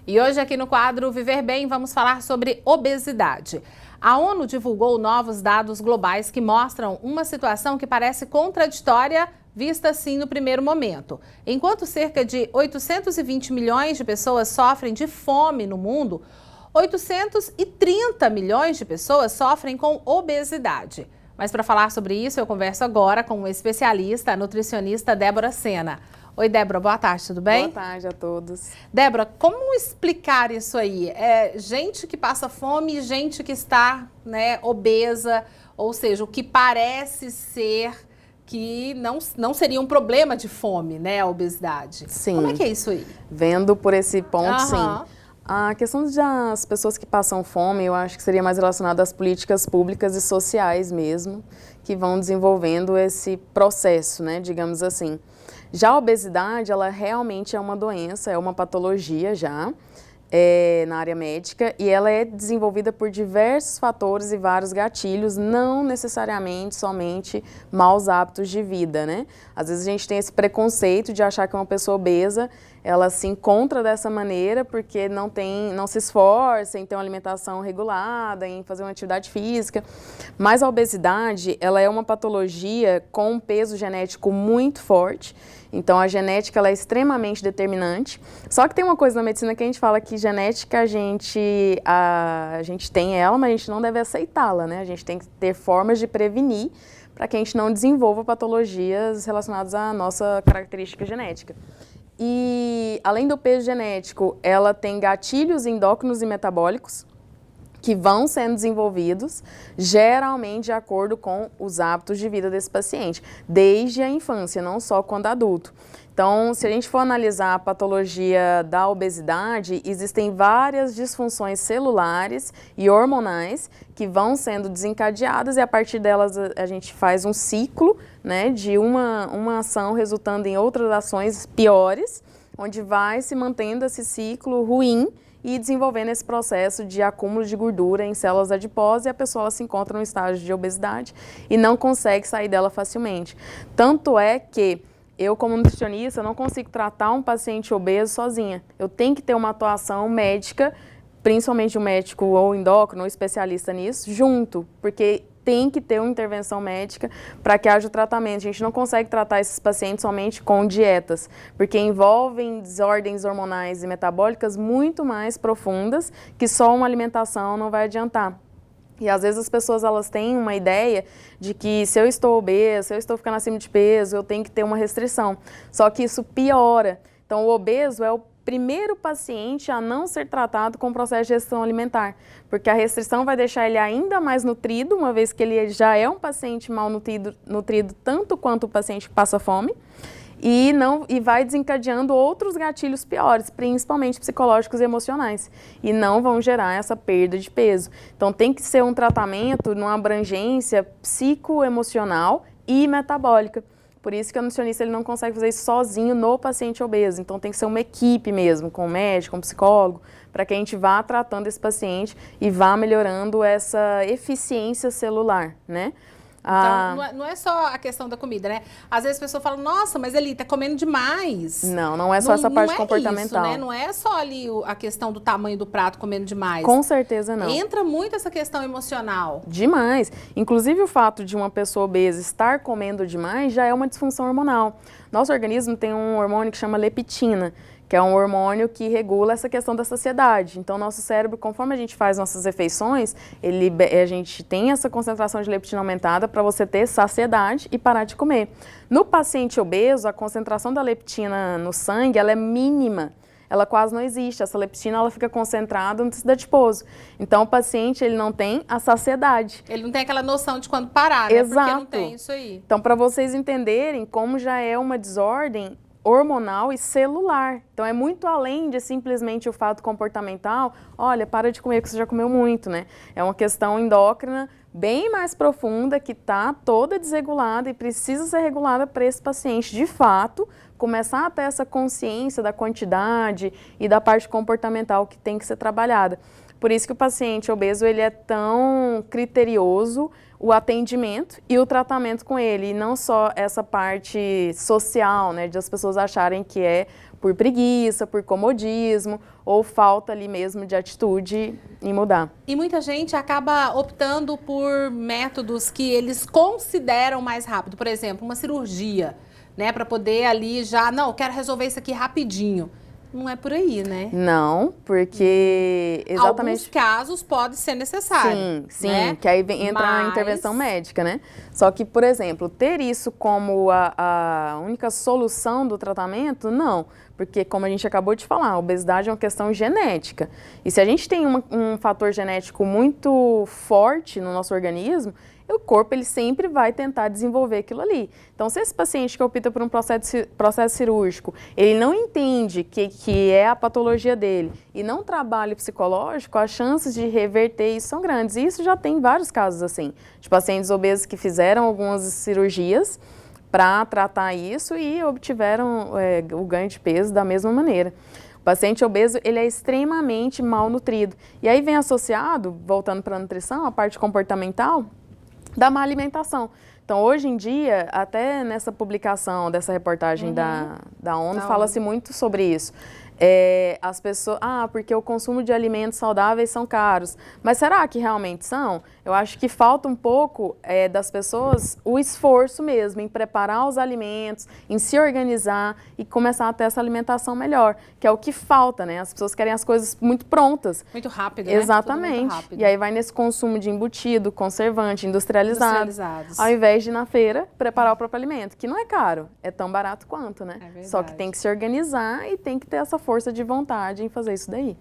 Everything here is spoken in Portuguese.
E hoje aqui no quadro Viver Bem vamos falar sobre obesidade. A ONU divulgou novos dados globais que mostram uma situação que parece contraditória, vista assim no primeiro momento. Enquanto cerca de 820 milhões de pessoas sofrem de fome no mundo, 830 milhões de pessoas sofrem com obesidade. Mas para falar sobre isso, eu converso agora com uma especialista, a nutricionista Débora Sena. Oi, Débora, boa tarde, tudo bem? Boa tarde a todos. Débora, como explicar isso aí? É gente que passa fome e gente que está, obesa, ou seja, o que parece ser que não seria um problema de fome, a obesidade. Sim. Como é que é isso aí? Vendo por esse ponto, sim. Aham. A questão das pessoas que passam fome, eu acho que seria mais relacionada às políticas públicas e sociais mesmo, que vão desenvolvendo esse processo, digamos assim. Já a obesidade, ela realmente é uma doença, é uma patologia já, na área médica, e ela é desenvolvida por diversos fatores e vários gatilhos, não necessariamente somente maus hábitos de vida, Às vezes a gente tem esse preconceito de achar que uma pessoa obesa, ela se encontra dessa maneira porque não se esforça em ter uma alimentação regulada, em fazer uma atividade física, mas a obesidade, ela é uma patologia com um peso genético muito forte. Então, a genética ela é extremamente determinante. Só que tem uma coisa na medicina que a gente fala que genética a gente tem ela, mas a gente não deve aceitá-la, A gente tem que ter formas de prevenir para que a gente não desenvolva patologias relacionadas à nossa característica genética. E, além do peso genético, ela tem gatilhos endócrinos e metabólicos que vão sendo desenvolvidos, geralmente de acordo com os hábitos de vida desse paciente, desde a infância, não só quando adulto. Então, se a gente for analisar a patologia da obesidade, existem várias disfunções celulares e hormonais que vão sendo desencadeadas e a partir delas a gente faz um ciclo, de uma ação resultando em outras ações piores, onde vai se mantendo esse ciclo ruim e desenvolvendo esse processo de acúmulo de gordura em células adiposas e a pessoa se encontra num estágio de obesidade e não consegue sair dela facilmente. Tanto é que eu, como nutricionista, não consigo tratar um paciente obeso sozinha. Eu tenho que ter uma atuação médica, principalmente um médico ou endócrino ou especialista nisso, junto, porque tem que ter uma intervenção médica para que haja o tratamento. A gente não consegue tratar esses pacientes somente com dietas, porque envolvem desordens hormonais e metabólicas muito mais profundas que só uma alimentação não vai adiantar. E às vezes as pessoas elas têm uma ideia de que se eu estou obesa, se eu estou ficando acima de peso, eu tenho que ter uma restrição. Só que isso piora. Então o obeso é o primeiro paciente a não ser tratado com o processo de restrição alimentar, porque a restrição vai deixar ele ainda mais nutrido, uma vez que ele já é um paciente mal nutrido tanto quanto o paciente que passa fome, e vai desencadeando outros gatilhos piores, principalmente psicológicos e emocionais, e não vão gerar essa perda de peso. Então tem que ser um tratamento numa abrangência psicoemocional e metabólica. Por isso que o nutricionista ele não consegue fazer isso sozinho no paciente obeso. Então tem que ser uma equipe mesmo, com um médico, um psicólogo, para que a gente vá tratando esse paciente e vá melhorando essa eficiência celular, Então, não é só a questão da comida, Às vezes a pessoa fala, nossa, mas ele tá comendo demais. Não é só essa parte comportamental. Isso, Não é só ali a questão do tamanho do prato comendo demais. Com certeza não. Entra muito essa questão emocional. Demais. Inclusive o fato de uma pessoa obesa estar comendo demais já é uma disfunção hormonal. Nosso organismo tem um hormônio que chama leptina, que é um hormônio que regula essa questão da saciedade. Então, nosso cérebro, conforme a gente faz nossas refeições, a gente tem essa concentração de leptina aumentada para você ter saciedade e parar de comer. No paciente obeso, a concentração da leptina no sangue ela é mínima. Ela quase não existe. Essa leptina ela fica concentrada no tecido adiposo. Então, o paciente ele não tem a saciedade. Ele não tem aquela noção de quando parar, Exato. Porque não tem isso aí. Então, para vocês entenderem como já é uma desordem hormonal e celular. Então, é muito além de simplesmente o fato comportamental. Olha, para de comer porque você já comeu muito, É uma questão endócrina bem mais profunda que está toda desregulada e precisa ser regulada para esse paciente, de fato, começar a ter essa consciência da quantidade e da parte comportamental que tem que ser trabalhada. Por isso que o paciente obeso ele é tão criterioso, o atendimento e o tratamento com ele, e não só essa parte social, de as pessoas acharem que é por preguiça, por comodismo, ou falta ali mesmo de atitude em mudar. E muita gente acaba optando por métodos que eles consideram mais rápido, por exemplo, uma cirurgia, né, para poder ali já, não, eu quero resolver isso aqui rapidinho. Não é por aí, né? Não, porque exatamente... Alguns casos pode ser necessário. Sim, né? Que aí entra a intervenção médica, né? Só que, por exemplo, ter isso como a única solução do tratamento, não. Porque, como a gente acabou de falar, a obesidade é uma questão genética. E se a gente tem um fator genético muito forte no nosso organismo, o corpo ele sempre vai tentar desenvolver aquilo ali. Então, se esse paciente que opta por um processo cirúrgico, ele não entende que é a patologia dele e não trabalha o psicológico, as chances de reverter isso são grandes. E isso já tem vários casos assim, de pacientes obesos que fizeram algumas cirurgias para tratar isso e obtiveram o ganho de peso da mesma maneira. O paciente obeso, ele é extremamente mal nutrido. E aí vem associado, voltando para a nutrição, a parte comportamental, da má alimentação. Então, hoje em dia, até nessa publicação dessa reportagem da ONU, fala-se muito sobre isso. As pessoas, porque o consumo de alimentos saudáveis são caros. Mas será que realmente são? Eu acho que falta um pouco das pessoas o esforço mesmo em preparar os alimentos, em se organizar e começar a ter essa alimentação melhor, que é o que falta, né? As pessoas querem as coisas muito prontas. Muito rápido, Exatamente. Né? Muito rápido. E aí vai nesse consumo de embutido, conservante, industrializados. Ao invés de ir na feira preparar o próprio alimento, que não é caro, é tão barato quanto, né? Só que tem que se organizar e tem que ter essa força de vontade em fazer isso daí.